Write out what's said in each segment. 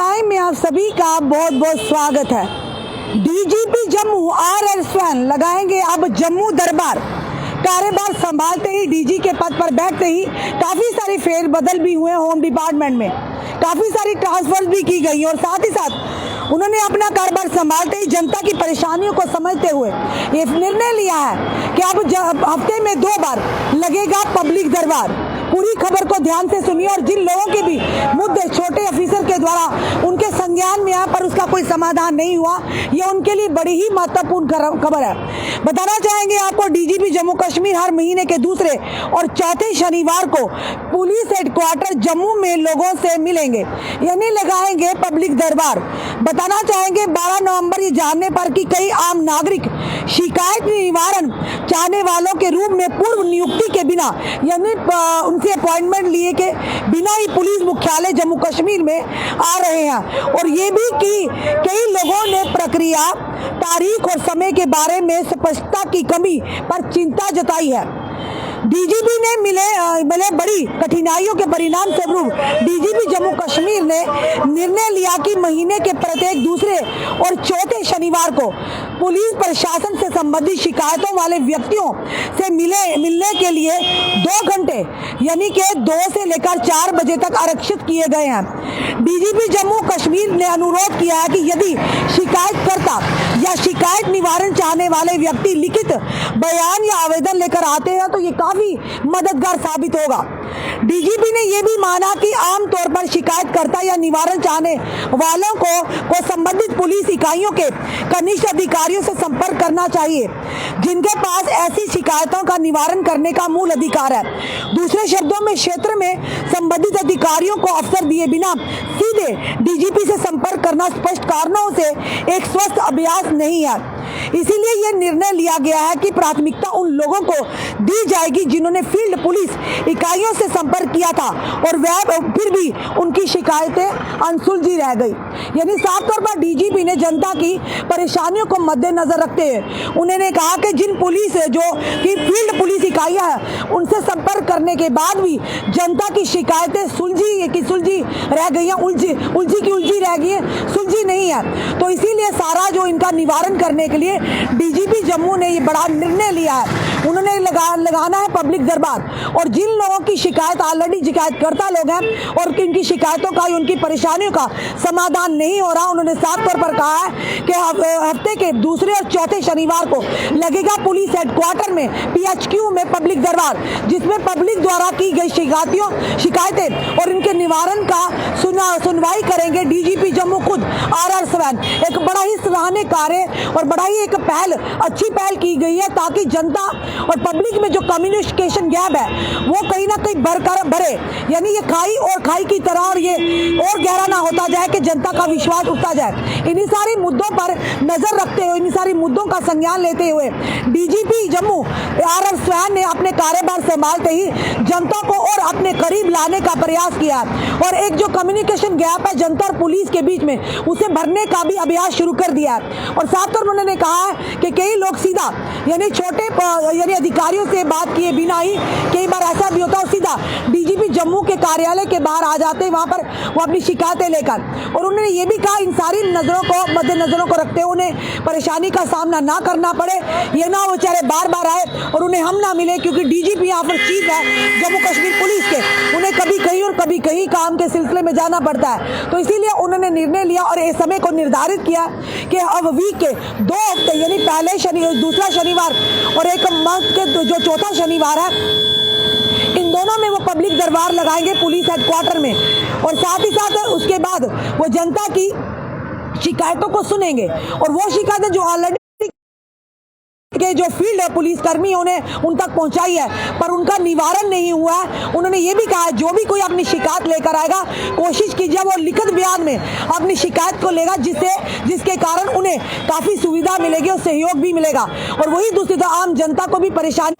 Time में आप सभी का बहुत बहुत स्वागत है। डीजीपी जम्मू आर स्वैन लगाएंगे अब जम्मू दरबार। कार्यभार संभालते ही डीजी के पद पर बैठते ही काफी सारे फेरबदल भी हुए होम डिपार्टमेंट में, काफी सारी ट्रांसफर भी की गई और साथ ही साथ उन्होंने अपना कार्यभार संभालते ही जनता की परेशानियों को समझते हुए ये निर्णय लिया है कि अब हफ्ते में 2 बार लगेगा पब्लिक दरबार। पूरी खबर को ध्यान से सुनिए और जिन लोगों के भी मुद्दे छोटे ऑफिसर के द्वारा उनके संज्ञान में आया पर उसका कोई समाधान नहीं हुआ, यह उनके लिए बड़ी ही महत्वपूर्ण खबर है। बताना चाहेंगे आपको, डीजीपी जम्मू कश्मीर हर महीने के दूसरे और चौथे शनिवार को पुलिस हेडक्वार्टर जम्मू में लोगों से मिलेंगे, यानी लगाएंगे पब्लिक दरबार। बताना चाहेंगे 12 नवंबर ये जानने पर कि कई आम नागरिक शिकायत निवारण चाहने वालों के रूप में पूर्व नियुक्ति के बिना, यानी उनसे अपॉइंटमेंट लिए के बिना ही पुलिस मुख्यालय जम्मू कश्मीर में आ रहे हैं। और ये भी कि कई लोगों ने प्रक्रिया, तारीख और समय के बारे में स्पष्टता की कमी पर चिंता जताई है। डीजीपी ने मिले बड़ी कठिनाइयों के परिणाम स्वरूप डीजीपी जम्मू कश्मीर ने निर्णय लिया कि महीने के प्रत्येक दूसरे और चौथे शनिवार को पुलिस प्रशासन से संबंधित शिकायतों वाले व्यक्तियों से मिलने के लिए 2 घंटे यानी कि 2 से लेकर 4 बजे तक आरक्षित किए गए हैं। डीजीपी जम्मू कश्मीर ने अनुरोध किया है कि यदि शिकायतकर्ता या शिकायत निवारण चाहने वाले व्यक्ति लिखित बयान या आवेदन लेकर आते हैं तो ये काफी मददगार साबित होगा। डीजीपी ने यह भी माना कि आमतौर पर शिकायतकर्ता या निवारण चाहने वालों को संबंधित पुलिस इकाइयों के कनिष्ठ अधिकारियों से संपर्क करना चाहिए, जिनके पास ऐसी शिकायतों का निवारण करने का मूल अधिकार है। दूसरे शब्दों में क्षेत्र में संबंधित अधिकारियों को अवसर दिए बिना सीधे डीजीपी से संपर्क करना स्पष्ट कारणों से एक स्वस्थ अभ्यास नहीं है। इसीलिए यह निर्णय लिया गया है कि प्राथमिकता उन लोगों को दी जाएगी जिन्होंने फील्ड पुलिस इकाइयों से संपर्क किया था और वह फिर भी उनकी शिकायतें अनसुलझी रह गई। यानी साफ तौर पर डीजीपी ने जनता की परेशानियों को मद्देनजर रखते हुए उन्होंने कहा कि जिन पुलिस जो कि फील्ड पुलिस इकाइयां हैं उनसे संपर्क करने के बाद भी जनता की शिकायतें सुलझी रह गई हैं, उलझी रह गई है, सुलझी नहीं है। तो इसीलिए सारा जो इनका निवारण करने के लिए डीजीपी जम्मू ने ये बड़ा निर्णय लिया है। उन्होंने लगाना है पब्लिक दरबार और जिन लोगों की शिकायत ऑलरेडी शिकायतकर्ता लोग हैं और इनकी शिकायतों का, उनकी परेशानियों का समाधान नहीं हो रहा, उन्होंने साफ तौर पर कहा है कि हफ्ते के दूसरे और चौथे शनिवार को लगेगा पुलिस हेडक्वार्टर में PHQ में पब्लिक दरबार, जिसमें पब्लिक द्वारा की गई शिकायतें और इनके निवारण का सुनवाई करेंगे डीजीपी जम्मू खुद आर स्वैन। एक बड़ा ही सराहनीय कार्य और बड़ा ही एक अच्छी पहल की गई है ताकि जनता और पब्लिक में जो कम्युनिकेशन गैप है वो कहीं ना कहीं भरे, यानी ये खाई की तरह और ये और गहरा ना होता जाए कि जनता का विश्वास उठता जाए। इन्हीं सारे मुद्दों पर नजर रखते हुए, इन्हीं सारे मुद्दों का संज्ञान लेते हुए डीजीपी जम्मू आर स्वैन ने अपने कार्यभार संभालते ही जनता को और अपने करीब लाने का प्रयास किया और एक जो कम्युनिकेशन गैप है जनता और पुलिस के बीच में उसे भरने का भी अभ्यास शुरू कर दिया है। और साथ तौर उन्होंने कहा है कि कई लोग सीधा यानी यानी अधिकारियों से बात किए बिना ही कई बार ऐसा भी होता है सीधा डीजीपी जम्मू के कार्यालय के बाहर आ जाते हैं, वहां पर वो अपनी शिकायतें लेकर। और उन्होंने ये भी कहा इन सारी मद्देनजरों को रखते हुए उन्हें परेशानी का सामना ना करना पड़े, ये ना वो बेचारे बार आए और उन्हें हम ना मिले, क्योंकि डीजीपी यहाँ पर चीफ है जम्मू कश्मीर पुलिस के, उन्हें कभी कहीं और कभी कहीं काम के सिलसिले में जाना पड़ता है। तो इसीलिए उन्होंने निर्णय लिया और इस समय को निर्धारित किया कि अब वीक के 2 हफ्ते यानी पहले दूसरा शनिवार और एक मंथ के जो चौथा शनिवार है, इन दोनों में वो पब्लिक दरबार लगाएंगे पुलिस हेडक्वार्टर में और साथ ही साथ उसके बाद वो जनता की शिकायतों को सुनेंगे और वो शिकायतें जो ऑलरेडी के जो फील्ड पुलिस कर्मी उन्हें उन तक पहुंचाई है पर उनका निवारण नहीं हुआ है। उन्होंने ये भी कहा है जो भी कोई अपनी शिकायत लेकर आएगा कोशिश कीजिए वो लिखित बयान में अपनी शिकायत को लेगा, जिसके कारण उन्हें काफी सुविधा मिलेगी और सहयोग भी मिलेगा और वही दूसरी तरफ आम जनता को भी परेशानी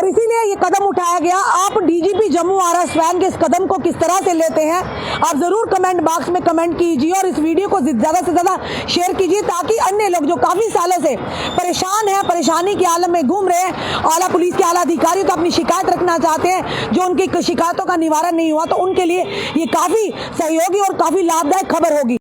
और इसीलिए ये कदम उठाया गया। आप डीजीपी जम्मू RS स्वैन के इस कदम को किस तरह से लेते हैं, आप जरूर कमेंट बॉक्स में कमेंट कीजिए और इस वीडियो को ज्यादा से ज्यादा शेयर कीजिए, ताकि अन्य लोग जो काफी सालों से परेशान हैं, परेशानी के आलम में घूम रहे हैं, आला पुलिस के आला अधिकारी तो अपनी शिकायत रखना चाहते हैं, जो उनकी शिकायतों का निवारण नहीं हुआ, तो उनके लिए ये काफी सहयोगी और काफी लाभदायक खबर होगी।